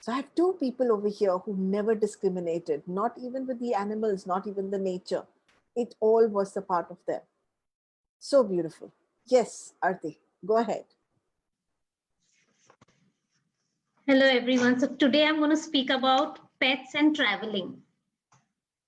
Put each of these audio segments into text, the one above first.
So I have two people over here who never discriminated, not even with the animals, not even the nature. It all was a part of them. So beautiful. Yes, Arti, go ahead. Hello everyone. So today I'm going to speak about pets and traveling.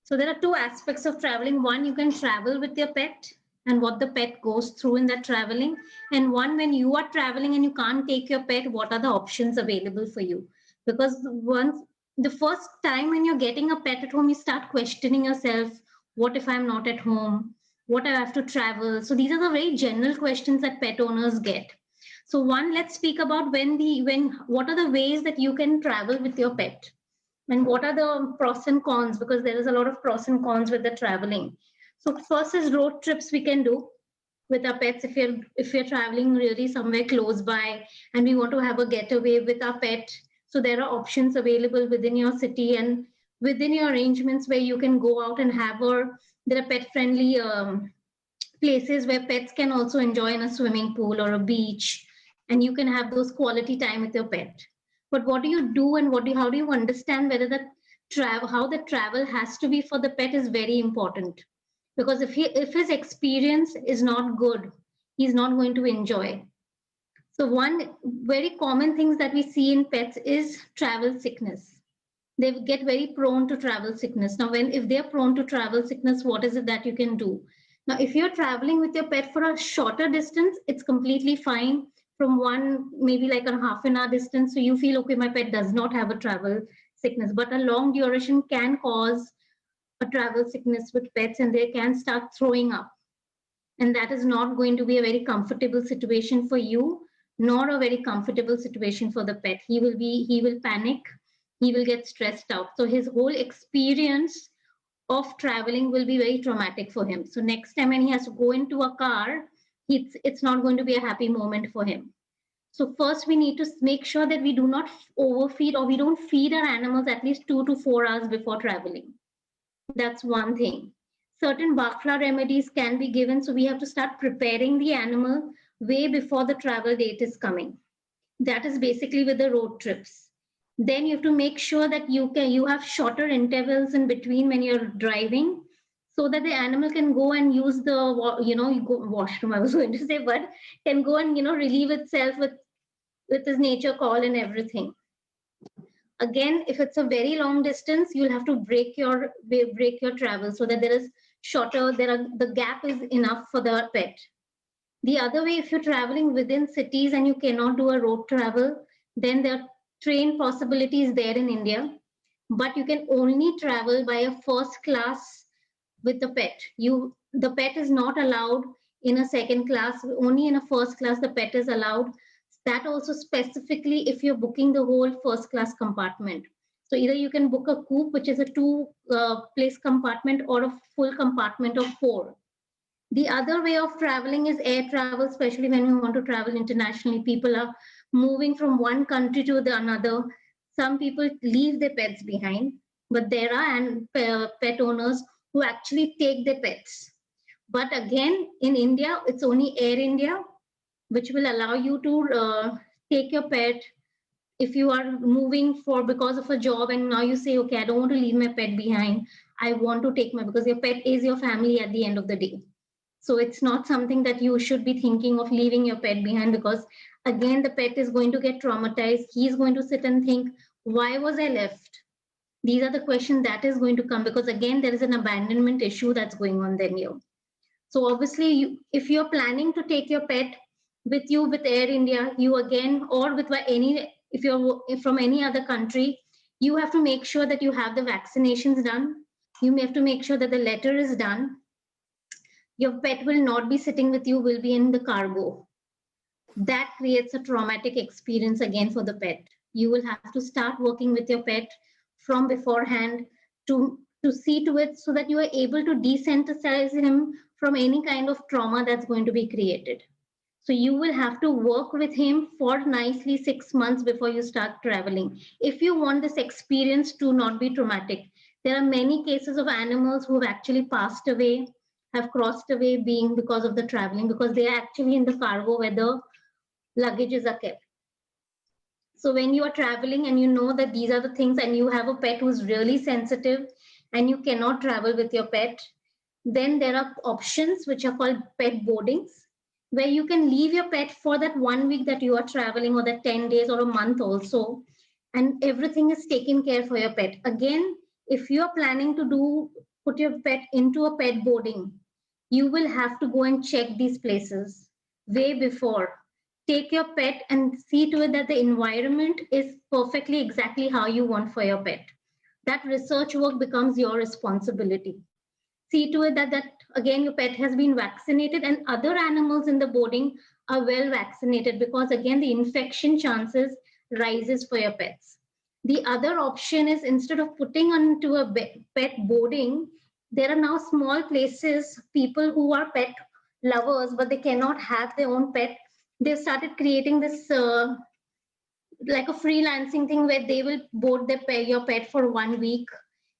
So there are two aspects of traveling. One, you can travel with your pet and what the pet goes through in that traveling. And one, when you are traveling and you can't take your pet, what are the options available for you? Because once the first time when you're getting a pet at home, you start questioning yourself. What if I'm not at home? What I have to travel? So these are the very general questions that pet owners get. So one, let's speak about what are the ways that you can travel with your pet and what are the pros and cons, because there is a lot of pros and cons with the traveling. So first is road trips we can do with our pets. If you're traveling really somewhere close by and we want to have a getaway with our pet, so there are options available within your city and within your arrangements where you can go out and there are pet friendly places where pets can also enjoy in a swimming pool or a beach, and you can have those quality time with your pet. But what do you do, and how do you understand whether how the travel has to be for the pet is very important, because if his experience is not good, he's not going to enjoy. So one very common things that we see in pets is travel sickness. They get very prone to travel sickness. Now, if they're prone to travel sickness, what is it that you can do? Now, if you're traveling with your pet for a shorter distance, it's completely fine. From one, maybe like a half an hour distance, so you feel, okay, my pet does not have a travel sickness. But a long duration can cause a travel sickness with pets, and they can start throwing up. And that is not going to be a very comfortable situation for you, nor a very comfortable situation for the pet. He will panic, he will get stressed out. So his whole experience of traveling will be very traumatic for him. So next time when he has to go into a car, it's not going to be a happy moment for him. So first we need to make sure that we do not overfeed, or we don't feed our animals at least 2 to 4 hours before traveling. That's one thing. Certain bakla remedies can be given, so we have to start preparing the animal way before the travel date is coming. That is basically with the road trips. Then you have to make sure that you have shorter intervals in between when you're driving, so that the animal can go and use washroom, I was going to say, but can go and relieve itself with his nature call and everything. Again, if it's a very long distance, you'll have to break your travel so that the gap is enough for the pet. The other way, if you're traveling within cities and you cannot do a road travel, then there are train possibilities there in India, but you can only travel by a first class with the pet. The pet is not allowed in a second class, only in a first class the pet is allowed. That also specifically if you're booking the whole first class compartment. So either you can book a coupe, which is a two place compartment, or a full compartment of 4. The other way of traveling is air travel, especially when we want to travel internationally. People are moving from one country to the another. Some people leave their pets behind, but there are pet owners who actually take their pets. But again, in India, it's only Air India, which will allow you to take your pet if you are moving because of a job, and now you say, okay, I don't want to leave my pet behind. I want to take because your pet is your family at the end of the day. So it's not something that you should be thinking of leaving your pet behind, because again, the pet is going to get traumatized. He's going to sit and think, why was I left? These are the questions that is going to come, because again, there is an abandonment issue that's going on then here. So obviously, if you're planning to take your pet with you with Air India, you again, or with if you're from any other country, you have to make sure that you have the vaccinations done. You may have to make sure that the letter is done. Your pet will not be sitting with you, will be in the cargo. That creates a traumatic experience again for the pet. You will have to start working with your pet from beforehand to see to it so that you are able to desensitize him from any kind of trauma that's going to be created. So you will have to work with him for nicely 6 months before you start traveling, if you want this experience to not be traumatic. There are many cases of animals who have actually passed away, have crossed away being because of the traveling, because they are actually in the cargo where the luggages are kept. So when you are traveling and you know that these are the things, and you have a pet who's really sensitive and you cannot travel with your pet, then there are options which are called pet boardings, where you can leave your pet for that 1 week that you are traveling, or that 10 days or a month also, and everything is taken care for your pet. Again, if you are planning to put your pet into a pet boarding, you will have to go and check these places way before. Take your pet and see to it that the environment is perfectly exactly how you want for your pet. That research work becomes your responsibility. See to it that again your pet has been vaccinated and other animals in the boarding are well vaccinated, because again the infection chances rises for your pets. The other option is, instead of putting onto a pet boarding, there are now small places, people who are pet lovers but they cannot have their own pet, they've started creating this like a freelancing thing where they will board your pet for 1 week,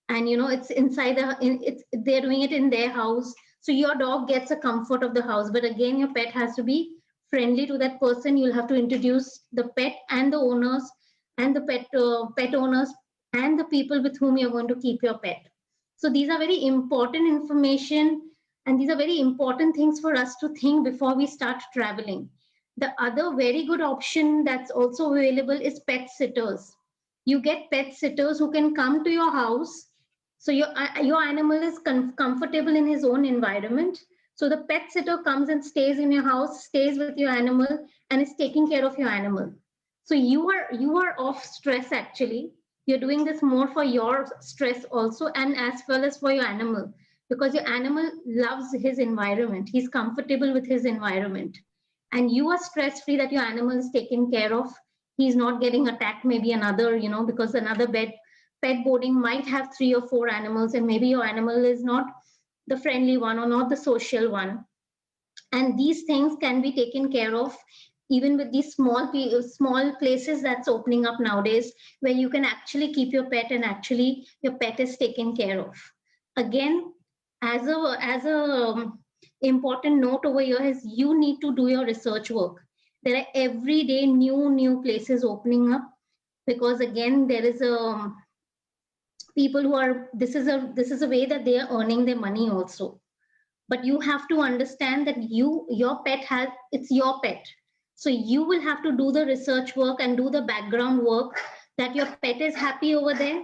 and it's inside it's they're doing it in their house, so your dog gets a comfort of the house, but again your pet has to be friendly to that person. You'll have to introduce the pet and the owners, and the pet owners and the people with whom you're going to keep your pet. So these are very important information, and these are very important things for us to think before we start traveling. The other very good option that's also available is pet sitters. You get pet sitters who can come to your house, so your animal is comfortable in his own environment. So the pet sitter comes and stays in your house, stays with your animal, and is taking care of your animal. So you are off stress actually. You're doing this more for your stress also, and as well as for your animal, because your animal loves his environment. He's comfortable with his environment, and you are stress free that your animal is taken care of. He's not getting attacked, maybe another, because another pet boarding might have 3 or 4 animals, and maybe your animal is not the friendly one or not the social one. And these things can be taken care of even with these small places that's opening up nowadays, where you can actually keep your pet and actually your pet is taken care of. Again, as a important note over here is, you need to do your research work. There are every day new places opening up, because again there is a people who are this is a way that they are earning their money also. But you have to understand that your pet has it's your pet, so you will have to do the research work and do the background work, that your pet is happy over there,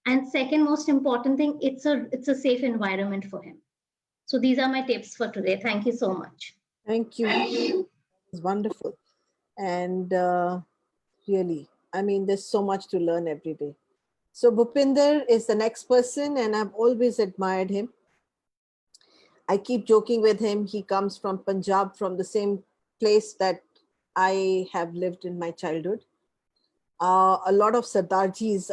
and second most important thing, it's a safe environment for him. So these are my tips for today. Thank you so much. Thank you. It's wonderful. And really, I mean, there's so much to learn every day. So Bhupinder is the next person, and I've always admired him. I keep joking with him. He comes from Punjab, from the same place that I have lived in my childhood. A lot of Sardarjis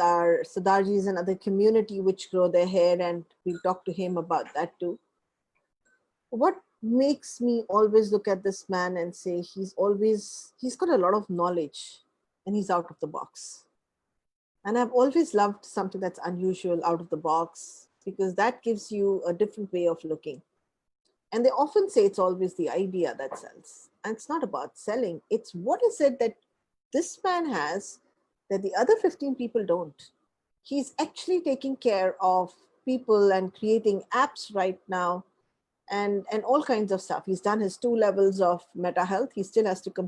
and other community which grow their hair, and we'll talk to him about that too. What makes me always look at this man and say he's got a lot of knowledge and he's out of the box. And I've always loved something that's unusual, out of the box, because that gives you a different way of looking. And they often say it's always the idea that sells. And it's not about selling. It's what is it that this man has that the other 15 people don't. He's actually taking care of people and creating apps right now, and all kinds of stuff. He's done his 2 levels of META-Health. He still has to complete